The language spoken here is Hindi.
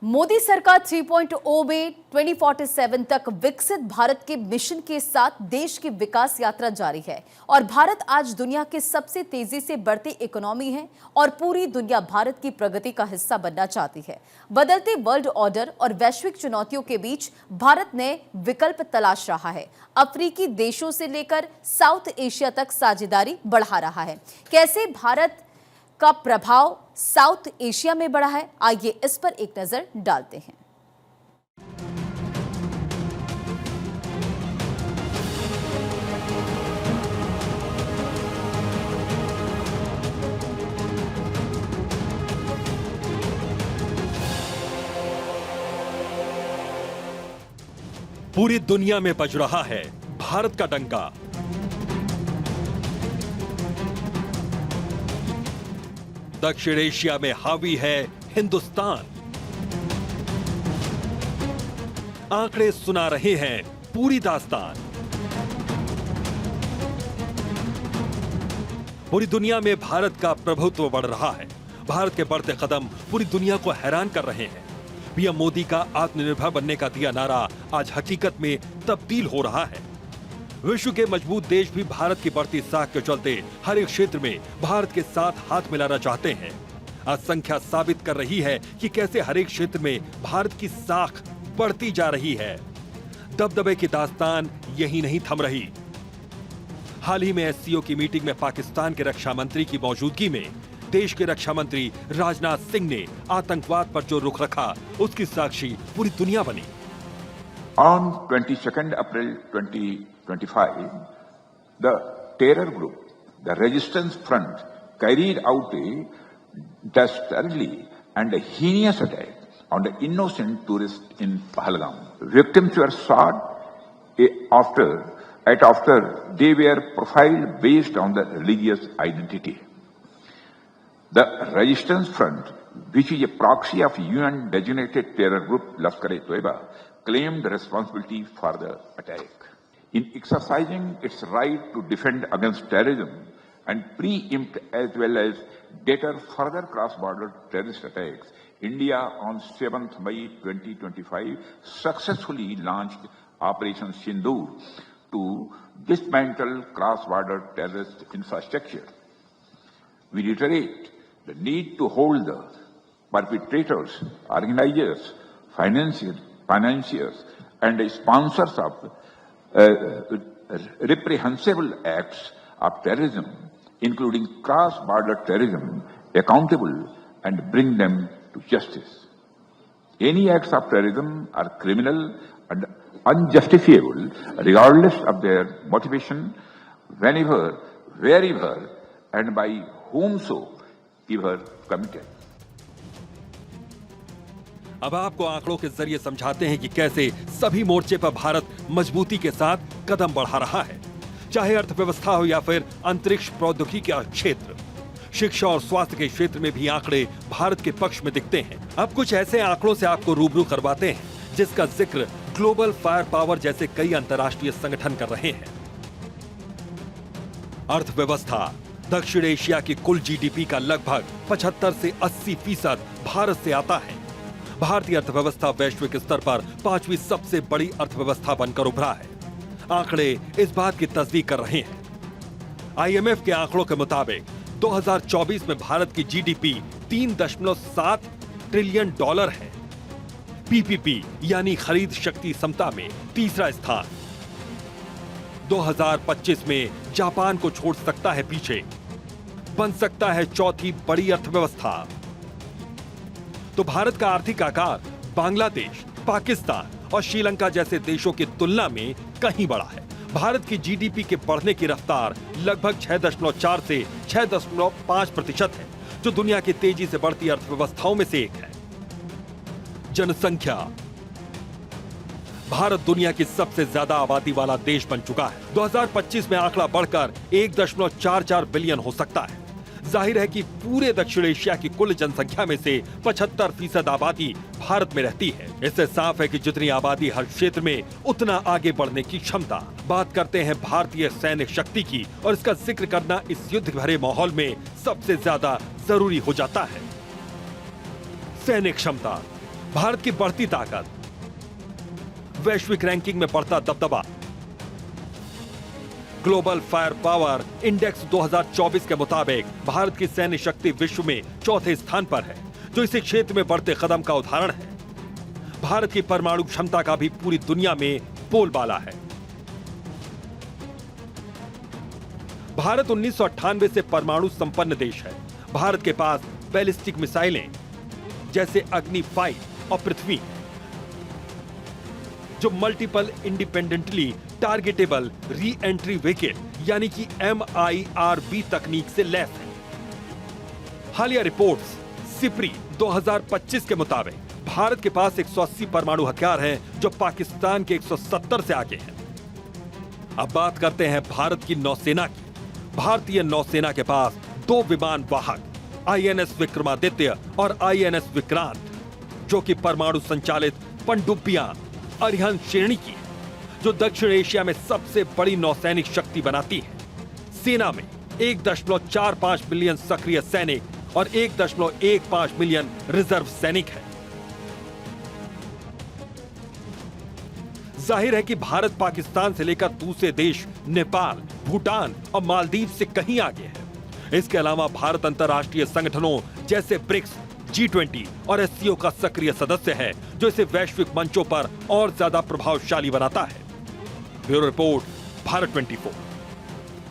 मोदी सरकार 3.0 में 2047 तक विकसित भारत के मिशन के साथ देश की विकास यात्रा जारी है और भारत आज दुनिया के सबसे तेजी से बढ़ती इकोनॉमी है और पूरी दुनिया भारत की प्रगति का हिस्सा बनना चाहती है। बदलते वर्ल्ड ऑर्डर और वैश्विक चुनौतियों के बीच भारत ने विकल्प तलाश रहा है। अफ्रीकी देशों से लेकर साउथ एशिया तक साझेदारी बढ़ा रहा है। कैसे भारत का प्रभाव साउथ एशिया में बढ़ा है, आइए इस पर एक नजर डालते हैं। पूरी दुनिया में बज रहा है भारत का डंका। दक्षिण एशिया में हावी है हिंदुस्तान। आंकड़े सुना रहे हैं पूरी दास्तान। पूरी दुनिया में भारत का प्रभुत्व बढ़ रहा है। भारत के बढ़ते कदम पूरी दुनिया को हैरान कर रहे हैं। पीएम मोदी का आत्मनिर्भर बनने का दिया नारा आज हकीकत में तब्दील हो रहा है। विश्व के मजबूत देश भी भारत की बढ़ती साख के चलते हर एक क्षेत्र में भारत के साथ हाथ मिलाना चाहते हैं। आज संख्या साबित कर रही है कि कैसे हर एक क्षेत्र में भारत की साख बढ़ती जा रही है। दबदबे की दास्तान यही नहीं थम रही। हाल ही में एससीओ की मीटिंग में पाकिस्तान के रक्षा मंत्री की मौजूदगी में देश के रक्षा मंत्री राजनाथ सिंह ने आतंकवाद पर जो रुख रखा, उसकी साक्षी पूरी दुनिया बनी। On 22nd April 2025, the terror group, the Resistance Front, carried out a dastardly and heinous attack on the innocent tourists in Pahalgam. Victims were shot after they were profiled based on the religious identity. The Resistance Front, which is a proxy of UN-designated terror group Lashkar-e-Toiba, claimed responsibility for the attack. In exercising its right to defend against terrorism and preempt as well as deter further cross-border terrorist attacks, India on 7th May 2025 successfully launched Operation Sindoor to dismantle cross-border terrorist infrastructure. We reiterate the need to hold the perpetrators, organizers, financiers and sponsors of reprehensible acts of terrorism, including cross-border terrorism, accountable and bring them to justice. Any acts of terrorism are criminal and unjustifiable regardless of their motivation, whenever, wherever and by whomsoever committed. अब आपको आंकड़ों के जरिए समझाते हैं कि कैसे सभी मोर्चे पर भारत मजबूती के साथ कदम बढ़ा रहा है। चाहे अर्थव्यवस्था हो या फिर अंतरिक्ष प्रौद्योगिकी का क्षेत्र, शिक्षा और स्वास्थ्य के क्षेत्र में भी आंकड़े भारत के पक्ष में दिखते हैं। अब कुछ ऐसे आंकड़ों से आपको रूबरू करवाते हैं जिसका जिक्र ग्लोबल फायर पावर जैसे कई अंतर्राष्ट्रीय संगठन कर रहे हैं। अर्थव्यवस्था दक्षिण एशिया की कुल जीडीपी का लगभग 75 से 80% भारत से आता है। भारतीय अर्थव्यवस्था वैश्विक स्तर पर 5वीं सबसे बड़ी अर्थव्यवस्था बनकर उभरा है। आंकड़े इस बात की तस्दीक कर रहे हैं। आईएमएफ के आंकड़ों के मुताबिक 2024 में भारत की जीडीपी 3.7 ट्रिलियन डॉलर है। पीपीपी यानी खरीद शक्ति समता में तीसरा स्थान। 2025 में जापान को छोड़ सकता है पीछे, बन सकता है चौथी बड़ी अर्थव्यवस्था। तो भारत का आर्थिक आकार बांग्लादेश, पाकिस्तान और श्रीलंका जैसे देशों की तुलना में कहीं बड़ा है। भारत की जीडीपी के बढ़ने की रफ्तार लगभग 6.4 से 6.5% है, जो दुनिया की तेजी से बढ़ती अर्थव्यवस्थाओं में से एक है। जनसंख्या भारत दुनिया की सबसे ज्यादा आबादी वाला देश बन चुका है। 2025 में आंकड़ा बढ़कर 1.44 बिलियन हो सकता है। जाहिर है कि पूरे दक्षिण एशिया की कुल जनसंख्या में से 75% आबादी भारत में रहती है। इससे साफ है कि जितनी आबादी हर क्षेत्र में, उतना आगे बढ़ने की क्षमता। बात करते हैं भारतीय सैन्य शक्ति की, और इसका जिक्र करना इस युद्ध भरे माहौल में सबसे ज्यादा जरूरी हो जाता है। सैन्य क्षमता भारत की बढ़ती ताकत, वैश्विक रैंकिंग में बढ़ता दबदबा। ग्लोबल फायर पावर इंडेक्स 2024 के मुताबिक भारत की सैन्य शक्ति विश्व में चौथे स्थान पर है, जो इस क्षेत्र में बढ़ते कदम का उदाहरण है। भारत की परमाणु क्षमता का भी पूरी दुनिया में बोलबाला है। भारत 1998 से परमाणु संपन्न देश है। भारत के पास बैलिस्टिक मिसाइलें जैसे अग्नि 5 और पृथ्वी, जो multiple independently targetable re entry vehicle यानी कि MIRV तकनीक से लैस है। हालिया रिपोर्ट्स सिप्री 2025 के मुताबिक भारत के पास 180 परमाणु हथियार हैं, जो पाकिस्तान के 170 से आगे हैं। अब बात करते हैं भारत की नौसेना की। भारतीय नौसेना के पास 2 विमान वाहक INS विक्रमादित्य और INS विक्रांत, जो कि परमाणु संचालित पनडुब्बियां अरिहंत श्रेणी की, जो दक्षिण एशिया में सबसे बड़ी नौसैनिक शक्ति बनाती है। सेना में 1.45 मिलियन सक्रिय सैनिक और 1.15 मिलियन रिजर्व सैनिक हैं। जाहिर है कि भारत पाकिस्तान से लेकर दूसरे देश नेपाल, भूटान और मालदीव से कहीं आगे है। इसके अलावा भारत अंतर्राष्ट्रीय संगठनों जैसे ब्रिक्स, G20 और SCO का सक्रिय सदस्य है, जो इसे वैश्विक मंचों पर और ज्यादा प्रभावशाली बनाता है। Bureau report, Bharat 24।